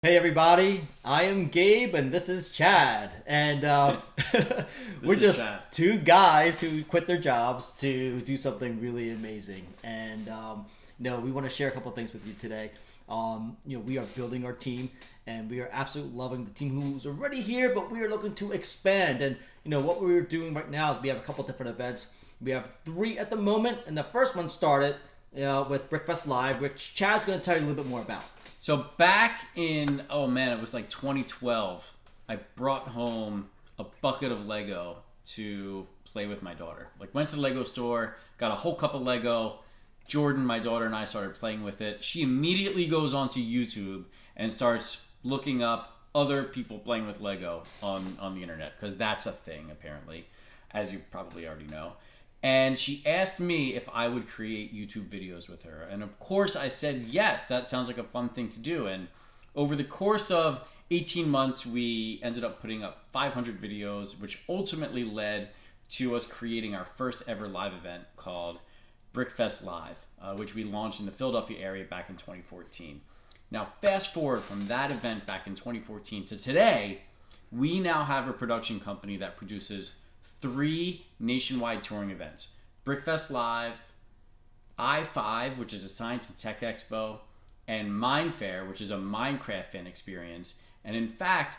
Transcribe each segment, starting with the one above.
Hey everybody, I am Gabe and this is Chad. And we're is just Chad. two guys who quit their jobs to do something really amazing. And we want to share a couple of things with you today. We are building our team and we are absolutely loving the team who's already here, but we are looking to expand. And what we're doing right now is we have a couple of different events. We have 3 at the moment, and the first one started with Brickfest Live, which Chad's going to tell you a little bit more about. So back in, it was like 2012, I brought home a bucket of Lego to play with my daughter. Like, went to the Lego store, got a whole cup of Lego. Jordan, my daughter, and I started playing with it. She immediately goes onto YouTube and starts looking up other people playing with Lego on the internet, because that's a thing, apparently, as you probably already know. And she asked me if I would create YouTube videos with her. And of course I said, yes, that sounds like a fun thing to do. And over the course of 18 months, we ended up putting up 500 videos, which ultimately led to us creating our first ever live event called Brickfest Live, which we launched in the Philadelphia area back in 2014. Now, fast forward from that event back in 2014 to today, we now have a production company that produces 3 nationwide touring events: Brickfest Live, I5, which is a science and tech expo, and Mindfair, which is a Minecraft fan experience. And in fact,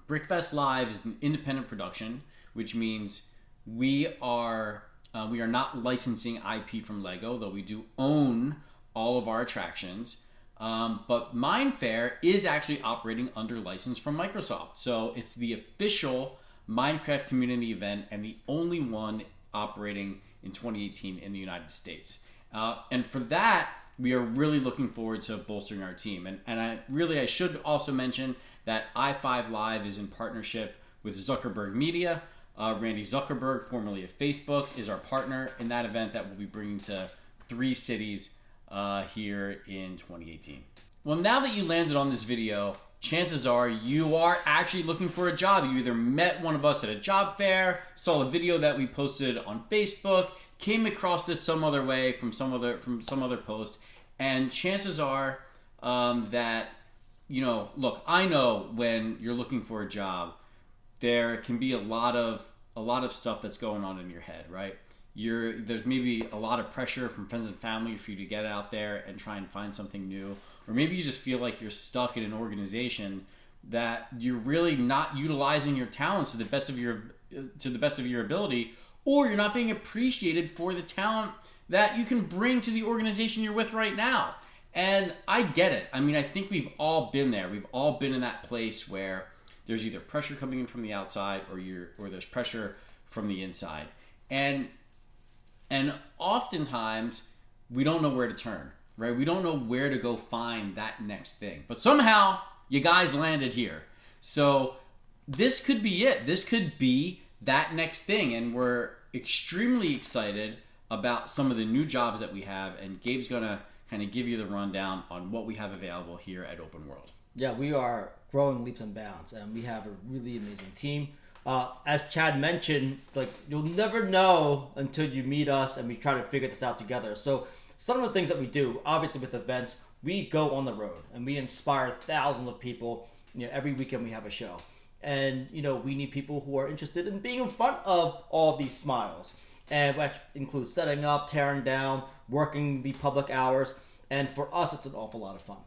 Brickfest Live is an independent production, which means we are not licensing IP from Lego, though we do own all of our attractions. But Mindfair is actually operating under license from Microsoft. So it's the official Minecraft community event and the only one operating in 2018 in the United States. And for that, we are really looking forward to bolstering our team. And I should also mention that i5 Live is in partnership with Zuckerberg Media. Randy Zuckerberg, formerly of Facebook, is our partner in that event that we'll be bringing to 3 cities here in 2018. Well, now that you landed on this video, chances are you are actually looking for a job. You either met one of us at a job fair, saw a video that we posted on Facebook, came across this some other way from some other post, and chances are that, look, I know when you're looking for a job, there can be a lot of stuff that's going on in your head, right? There's maybe a lot of pressure from friends and family for you to get out there and try and find something new. Or maybe you just feel like you're stuck in an organization that you're really not utilizing your talents to the best of your ability, or you're not being appreciated for the talent that you can bring to the organization you're with right now. And I get it. I mean, I think we've all been there. We've all been in that place where there's either pressure coming in from the outside or there's pressure from the inside. And oftentimes we don't know where to turn. Right? We don't know where to go find that next thing. But somehow you guys landed here. So this could be it. This could be that next thing. And we're extremely excited about some of the new jobs that we have. And Gabe's going to kind of give you the rundown on what we have available here at Open World. Yeah, we are growing leaps and bounds, and we have a really amazing team. As Chad mentioned, you'll never know until you meet us and we try to figure this out together. So some of the things that we do, obviously with events, we go on the road and we inspire thousands of people. Every weekend we have a show. And, we need people who are interested in being in front of all these smiles. And that includes setting up, tearing down, working the public hours. And for us, it's an awful lot of fun.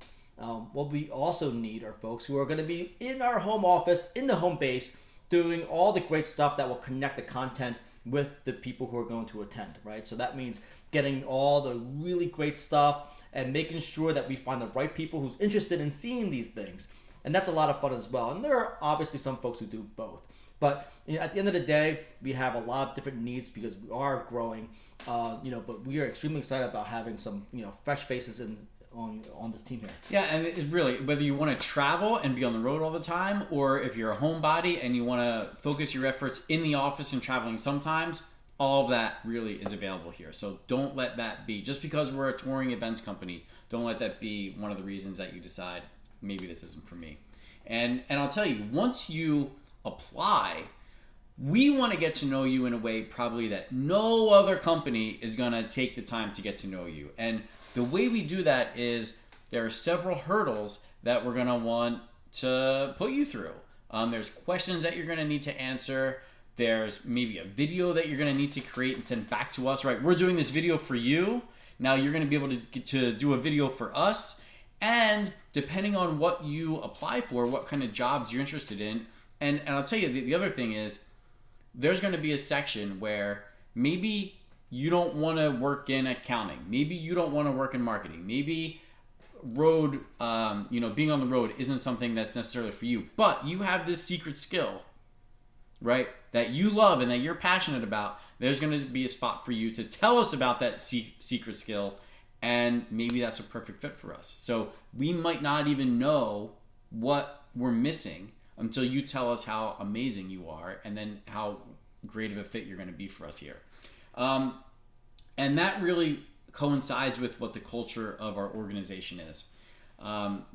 What we also need are folks who are going to be in our home office, in the home base, doing all the great stuff that will connect the content with the people who are going to attend, right? So that means getting all the really great stuff and making sure that we find the right people who's interested in seeing these things. And that's a lot of fun as well. And there are obviously some folks who do both. But at the end of the day, we have a lot of different needs because we are growing, but we are extremely excited about having some, fresh faces on this team here. Yeah, and it's really, whether you want to travel and be on the road all the time, or if you're a homebody and you want to focus your efforts in the office and traveling sometimes, all of that really is available here. So don't let that be, just because we're a touring events company, don't let that be one of the reasons that you decide maybe this isn't for me. And I'll tell you, once you apply, we want to get to know you in a way probably that no other company is going to take the time to get to know you. And the way we do that is there are several hurdles that we're going to want to put you through. There's questions that you're going to need to answer. There's maybe a video that you're going to need to create and send back to us, right? We're doing this video for you. Now you're going to be able to get to do a video for us. And depending on what you apply for, what kind of jobs you're interested in. And I'll tell you, the other thing is there's going to be a section where maybe you don't want to work in accounting. Maybe you don't want to work in marketing. Maybe being on the road isn't something that's necessarily for you, but you have this secret skill, right, that you love and that you're passionate about. There's going to be a spot for you to tell us about that secret skill, and maybe that's a perfect fit for us. So we might not even know what we're missing until you tell us how amazing you are, and then how great of a fit you're going to be for us here. And that really coincides with what the culture of our organization is.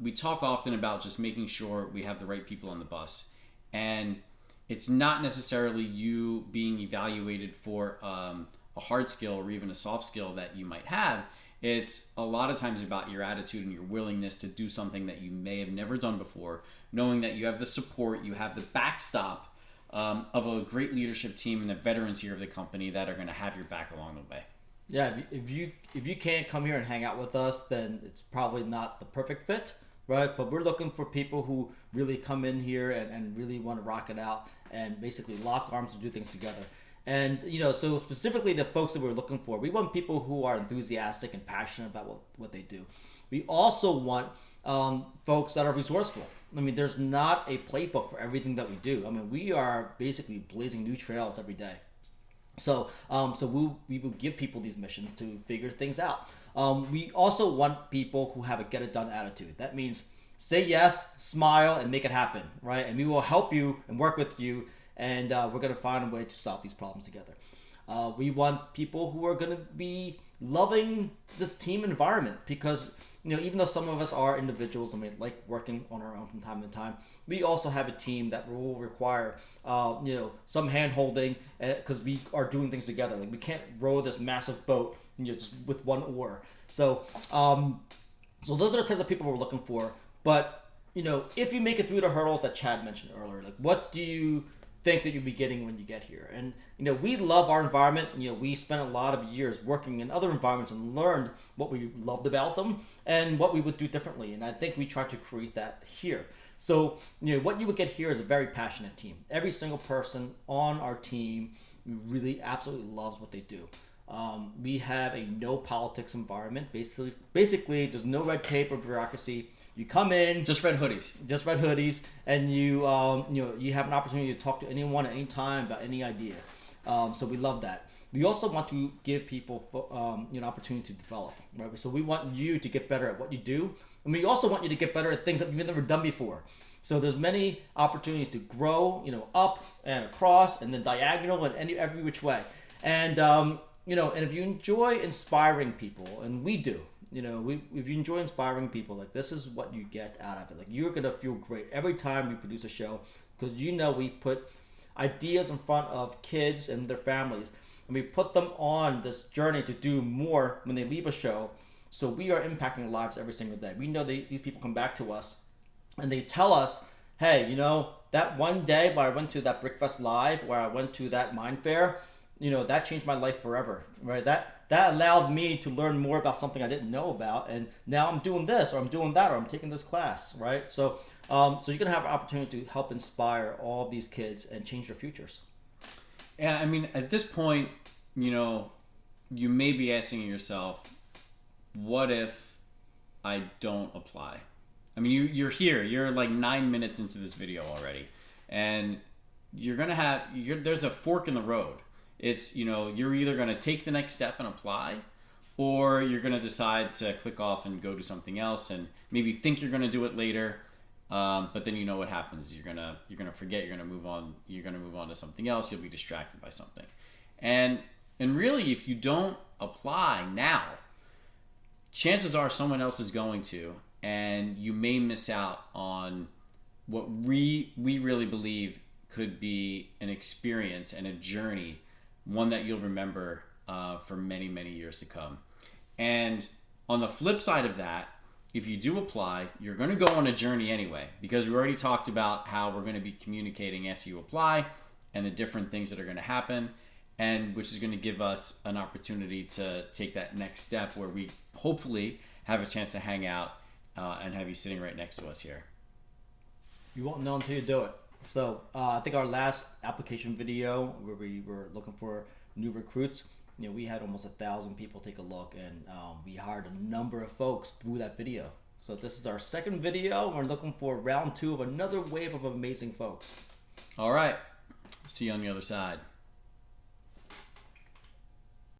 We talk often about just making sure we have the right people on the bus. And it's not necessarily you being evaluated for a hard skill or even a soft skill that you might have. It's a lot of times about your attitude and your willingness to do something that you may have never done before, knowing that you have the support, you have the backstop of a great leadership team and the veterans here of the company that are going to have your back along the way. Yeah, if you can't come here and hang out with us, then it's probably not the perfect fit, right? But we're looking for people who really come in here and really want to rock it out and basically lock arms and do things together. And so specifically the folks that we're looking for, we want people who are enthusiastic and passionate about what they do. We also want folks that are resourceful. I mean, there's not a playbook for everything that we do. I mean, we are basically blazing new trails every day. So we will give people these missions to figure things out. We also want people who have a get it done attitude. That means say yes, smile, and make it happen, right? And we will help you and work with you, and we're going to find a way to solve these problems together. We want people who are going to be loving this team environment, because even though some of us are individuals and we like working on our own from time to time, we also have a team that will require some hand holding, because we are doing things together. Like, we can't row this massive boat just with one oar. So those are the types of people we're looking for. But if you make it through the hurdles that Chad mentioned earlier, like, what do you think that you'll be getting when you get here? And we love our environment. We spent a lot of years working in other environments and learned what we loved about them and what we would do differently. And I think we tried to create that here. So what you would get here is a very passionate team. Every single person on our team really absolutely loves what they do. We have a no politics environment. Basically, there's no red tape or bureaucracy. You come in, just red hoodies, and you have an opportunity to talk to anyone at any time about any idea. So we love that. We also want to give people an opportunity to develop, right? So we want you to get better at what you do, and we also want you to get better at things that you've never done before. So there's many opportunities to grow, up and across, and then diagonal and every which way. And and if you enjoy inspiring people, and we do. If you enjoy inspiring people, like, this is what you get out of it. Like, you're gonna feel great every time we produce a show, because we put ideas in front of kids and their families, and we put them on this journey to do more when they leave a show. So we are impacting lives every single day. We know these people come back to us and they tell us, hey, that one day where I went to that Brickfest Live, where I went to that Mind Fair, that changed my life forever, right? That allowed me to learn more about something I didn't know about, and now I'm doing this, or I'm doing that, or I'm taking this class, right? So you're gonna have an opportunity to help inspire all of these kids and change their futures. Yeah, I mean, at this point, you may be asking yourself, what if I don't apply? I mean, you're here, you're like 9 minutes into this video already, and there's a fork in the road. It's, you're either going to take the next step and apply, or you're going to decide to click off and go do something else and maybe think you're going to do it later. But then what happens. You're going to forget, you're going to move on to something else. You'll be distracted by something. And really, if you don't apply now, chances are someone else is going to, and you may miss out on what we really believe could be an experience and a journey, one that you'll remember for many, many years to come. And on the flip side of that, if you do apply, you're going to go on a journey anyway, because we already talked about how we're going to be communicating after you apply and the different things that are going to happen, and which is going to give us an opportunity to take that next step where we hopefully have a chance to hang out and have you sitting right next to us here. You won't know until you do it. So I think our last application video where we were looking for new recruits, we had almost 1,000 people take a look, and we hired a number of folks through that video. So this is our second video, and we're looking for round 2 of another wave of amazing folks. All right. See you on the other side.